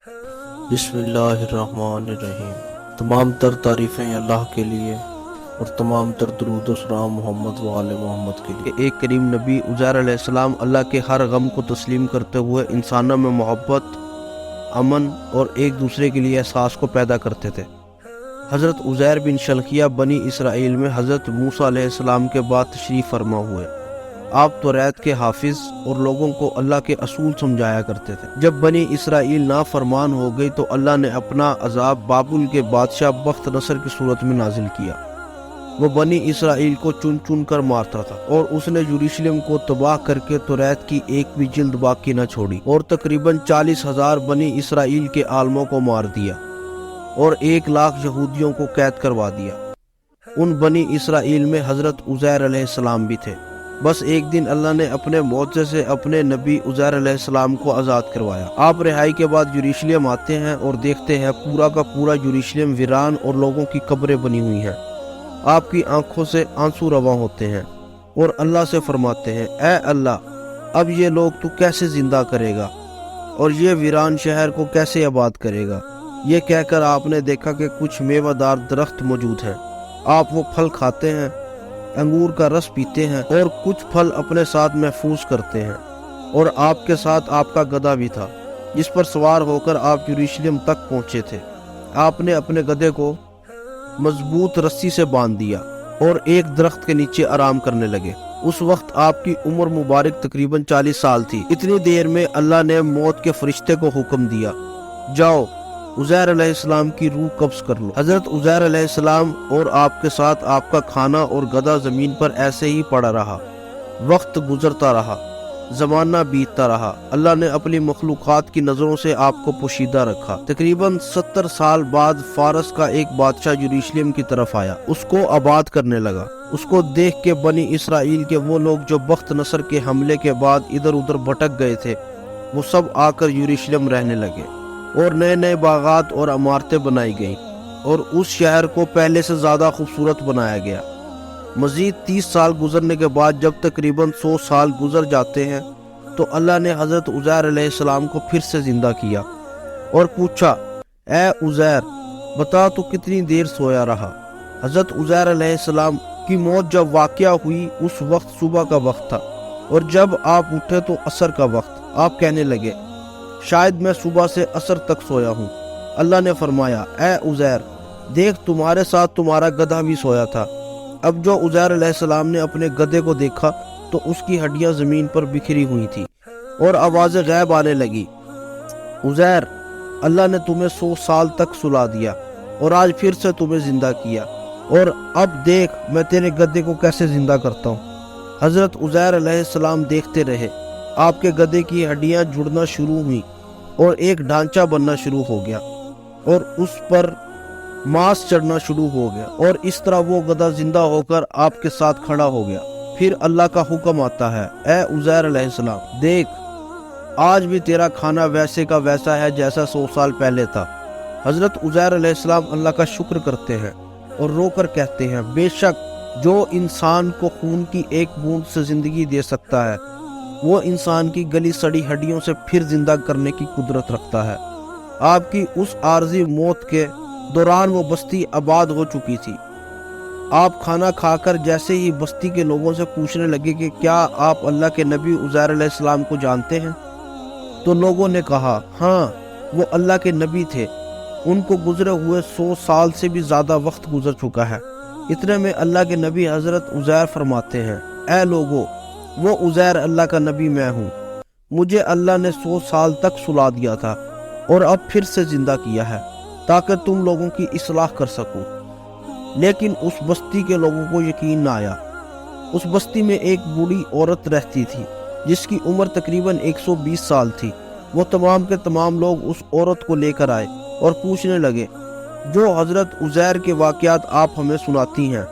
بسم اللہ الرحمن الرحیم۔ تمام تر تعریفیں اللہ کے لیے اور تمام تر درود و سلام محمد و آل محمد کے لیے۔ ایک کریم نبی عزیر علیہ السلام اللہ کے ہر غم کو تسلیم کرتے ہوئے انسانوں میں محبت، امن اور ایک دوسرے کے لیے احساس کو پیدا کرتے تھے۔ حضرت عزیر بن شلقیہ بنی اسرائیل میں حضرت موسیٰ علیہ السلام کے بعد تشریف فرما ہوئے۔ آپ توریت کے حافظ اور لوگوں کو اللہ کے اصول سمجھایا کرتے تھے۔ جب بنی اسرائیل نافرمان ہو گئی تو اللہ نے اپنا عذاب بابل کے بادشاہ بخت نصر کی صورت میں نازل کیا۔ وہ بنی اسرائیل کو چن چن کر مارتا تھا اور اس نے یروشلم کو تباہ کر کے توریت کی ایک بھی جلد باقی نہ چھوڑی، اور تقریباً 40,000 بنی اسرائیل کے عالموں کو مار دیا اور 1,00,000 یہودیوں کو قید کروا دیا۔ ان بنی اسرائیل میں حضرت عزیر علیہ السلام بھی تھے۔ بس ایک دن اللہ نے اپنے معجزے سے اپنے نبی عزیر علیہ السلام کو آزاد کروایا۔ آپ رہائی کے بعد یروشلم آتے ہیں اور دیکھتے ہیں پورا کا پورا یروشلم ویران اور لوگوں کی قبریں بنی ہوئی ہیں۔ آپ کی آنکھوں سے آنسو رواں ہوتے ہیں اور اللہ سے فرماتے ہیں، اے اللہ، اب یہ لوگ تو کیسے زندہ کرے گا اور یہ ویران شہر کو کیسے آباد کرے گا؟ یہ کہہ کر آپ نے دیکھا کہ کچھ میوہ دار درخت موجود ہیں۔ آپ وہ پھل کھاتے ہیں، انگور کا رس پیتے ہیں اور کچھ پھل اپنے ساتھ محفوظ کرتے ہیں، اور آپ کے ساتھ آپ کا گدھا بھی تھا جس پر سوار ہو کر آپ یروشلم تک پہنچے تھے۔ آپ نے اپنے گدھے کو مضبوط رسی سے باندھ دیا اور ایک درخت کے نیچے آرام کرنے لگے۔ اس وقت آپ کی عمر مبارک تقریباً 40 سال تھی۔ اتنی دیر میں اللہ نے موت کے فرشتے کو حکم دیا، جاؤ عزیر علیہ السلام کی روح قبض کر لو۔ حضرت عزیر علیہ السلام اور آپ کے ساتھ آپ کا کھانا اور گدھا زمین پر ایسے ہی پڑا رہا۔ وقت گزرتا رہا، زمانہ بیتتا رہا۔ اللہ نے اپنی مخلوقات کی نظروں سے آپ کو پوشیدہ رکھا۔ تقریباً 70 سال بعد فارس کا ایک بادشاہ یروشلم کی طرف آیا، اس کو آباد کرنے لگا۔ اس کو دیکھ کے بنی اسرائیل کے وہ لوگ جو بخت نصر کے حملے کے بعد ادھر ادھر بھٹک گئے تھے، وہ سب آ کر یروشلم رہنے لگے، اور نئے نئے باغات اور عمارتیں بنائی گئیں، اور اس شہر کو پہلے سے زیادہ خوبصورت بنایا گیا۔ مزید 30 سال گزرنے کے بعد جب تقریباً 100 سال گزر جاتے ہیں تو اللہ نے حضرت عزیر علیہ السلام کو پھر سے زندہ کیا اور پوچھا، اے عزیر، بتا تو کتنی دیر سویا رہا؟ حضرت عزیر علیہ السلام کی موت جب واقعہ ہوئی اس وقت صبح کا وقت تھا، اور جب آپ اٹھے تو عصر کا وقت۔ آپ کہنے لگے، شاید میں صبح سے عصر تک سویا ہوں۔ اللہ نے فرمایا، اے عزیر، دیکھ تمہارے ساتھ تمہارا گدھا بھی سویا تھا۔ اب جو عزیر علیہ السلام نے اپنے گدھے کو دیکھا تو اس کی ہڈیاں زمین پر بکھری ہوئی تھی اور آواز غیب آنے لگی، عزیر، اللہ نے تمہیں 100 سال تک سلا دیا اور آج پھر سے تمہیں زندہ کیا، اور اب دیکھ میں تیرے گدھے کو کیسے زندہ کرتا ہوں۔ حضرت عزیر علیہ السلام دیکھتے رہے۔ آپ کے گدھے کی ہڈیاں جڑنا شروع ہوئیں اور ایک ڈھانچہ بننا شروع ہو گیا اور اس پر ماس چڑھنا شروع ہو گیا، اور اس طرح وہ گدھا زندہ ہو کر آپ کے ساتھ کھڑا ہو گیا۔ پھر اللہ کا حکم آتا ہے، اے عزیر علیہ السلام، دیکھ آج بھی تیرا کھانا ویسے کا ویسا ہے جیسا 100 سال پہلے تھا۔ حضرت عزیر علیہ السلام اللہ کا شکر کرتے ہیں اور رو کر کہتے ہیں، بے شک جو انسان کو خون کی ایک بوند سے زندگی دے سکتا ہے وہ انسان کی گلی سڑی ہڈیوں سے پھر زندہ کرنے کی قدرت رکھتا ہے۔ آپ کی اس عارضی موت کے دوران وہ بستی آباد ہو چکی تھی۔ آپ کھانا کھا کر جیسے ہی بستی کے لوگوں سے پوچھنے لگے کہ کیا آپ اللہ کے نبی عزیر علیہ السلام کو جانتے ہیں؟ تو لوگوں نے کہا، ہاں وہ اللہ کے نبی تھے، ان کو گزرے ہوئے 100 سال سے بھی زیادہ وقت گزر چکا ہے۔ اتنے میں اللہ کے نبی حضرت عزیر فرماتے ہیں، اے لوگو، وہ عزیر اللہ کا نبی میں ہوں۔ مجھے اللہ نے 100 سال تک سلا دیا تھا اور اب پھر سے زندہ کیا ہے تاکہ تم لوگوں کی اصلاح کر سکو۔ لیکن اس بستی کے لوگوں کو یقین نہ آیا۔ اس بستی میں ایک بوڑھی عورت رہتی تھی جس کی عمر تقریباً 120 سال تھی۔ وہ تمام کے تمام لوگ اس عورت کو لے کر آئے اور پوچھنے لگے، جو حضرت عزیر کے واقعات آپ ہمیں سناتی ہیں،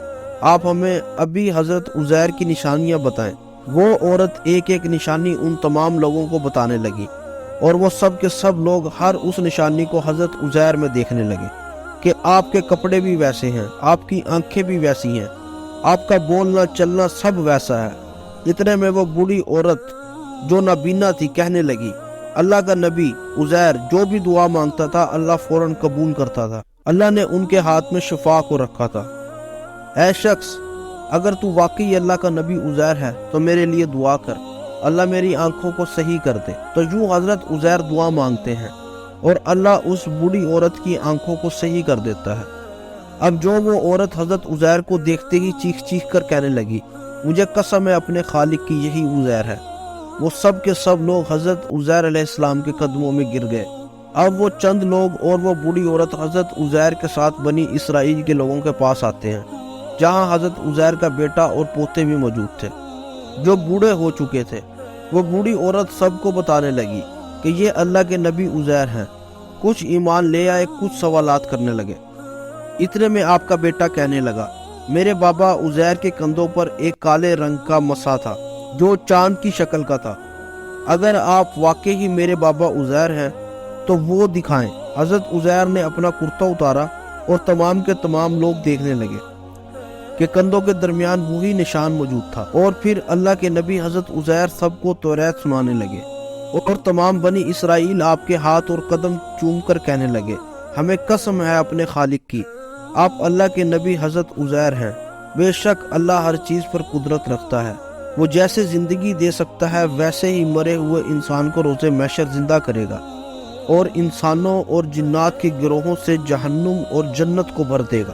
آپ ہمیں ابھی حضرت عزیر کی نشانیاں بتائیں۔ وہ عورت ایک ایک نشانی ان تمام لوگوں کو بتانے لگی، اور وہ سب کے سب لوگ ہر اس نشانی کو حضرت عزیر میں دیکھنے لگے کہ آپ کے کپڑے بھی ویسے ہیں، آپ کی آنکھیں بھی ویسی ہیں، آپ کا بولنا چلنا سب ویسا ہے۔ اتنے میں وہ بوڑھی عورت جو نابینا تھی کہنے لگی، اللہ کا نبی عزیر جو بھی دعا مانگتا تھا اللہ فوراً قبول کرتا تھا۔ اللہ نے ان کے ہاتھ میں شفا کو رکھا تھا۔ اے شخص، اگر تو واقعی اللہ کا نبی عزیر ہے تو میرے لیے دعا کر، اللہ میری آنکھوں کو صحیح کر دے۔ تو یوں حضرت عزیر دعا مانگتے ہیں اور اللہ اس بوڑھی عورت کی آنکھوں کو صحیح کر دیتا ہے۔ اب جو وہ عورت حضرت عزیر کو دیکھتے ہی چیخ چیخ کر کہنے لگی، مجھے قسم ہے اپنے خالق کی، یہی عزیر ہے۔ وہ سب کے سب لوگ حضرت عزیر علیہ السلام کے قدموں میں گر گئے۔ اب وہ چند لوگ اور وہ بوڑھی عورت حضرت عزیر کے ساتھ بنی اسرائیل کے لوگوں کے پاس آتے ہیں، جہاں حضرت عزیر کا بیٹا اور پوتے بھی موجود تھے جو بوڑھے ہو چکے تھے۔ وہ بوڑھی عورت سب کو بتانے لگی کہ یہ اللہ کے نبی عزیر ہیں۔ کچھ ایمان لے آئے، کچھ سوالات کرنے لگے۔ اتنے میں آپ کا بیٹا کہنے لگا، میرے بابا عزیر کے کندھوں پر ایک کالے رنگ کا مسا تھا جو چاند کی شکل کا تھا۔ اگر آپ واقعی میرے بابا عزیر ہیں تو وہ دکھائیں۔ حضرت عزیر نے اپنا کرتا اتارا اور تمام کے تمام لوگ دیکھنے لگے کہ کندھوں کے درمیان وہی نشان موجود تھا۔ اور پھر اللہ کے نبی حضرت عزیر سب کو توریت سنانے لگے اور تمام بنی اسرائیل آپ کے ہاتھ اور قدم چوم کر کہنے لگے، ہمیں قسم ہے اپنے خالق کی، آپ اللہ کے نبی حضرت عزیر ہیں۔ بے شک اللہ ہر چیز پر قدرت رکھتا ہے، وہ جیسے زندگی دے سکتا ہے ویسے ہی مرے ہوئے انسان کو روز محشر زندہ کرے گا اور انسانوں اور جنات کے گروہوں سے جہنم اور جنت کو بھر دے گا۔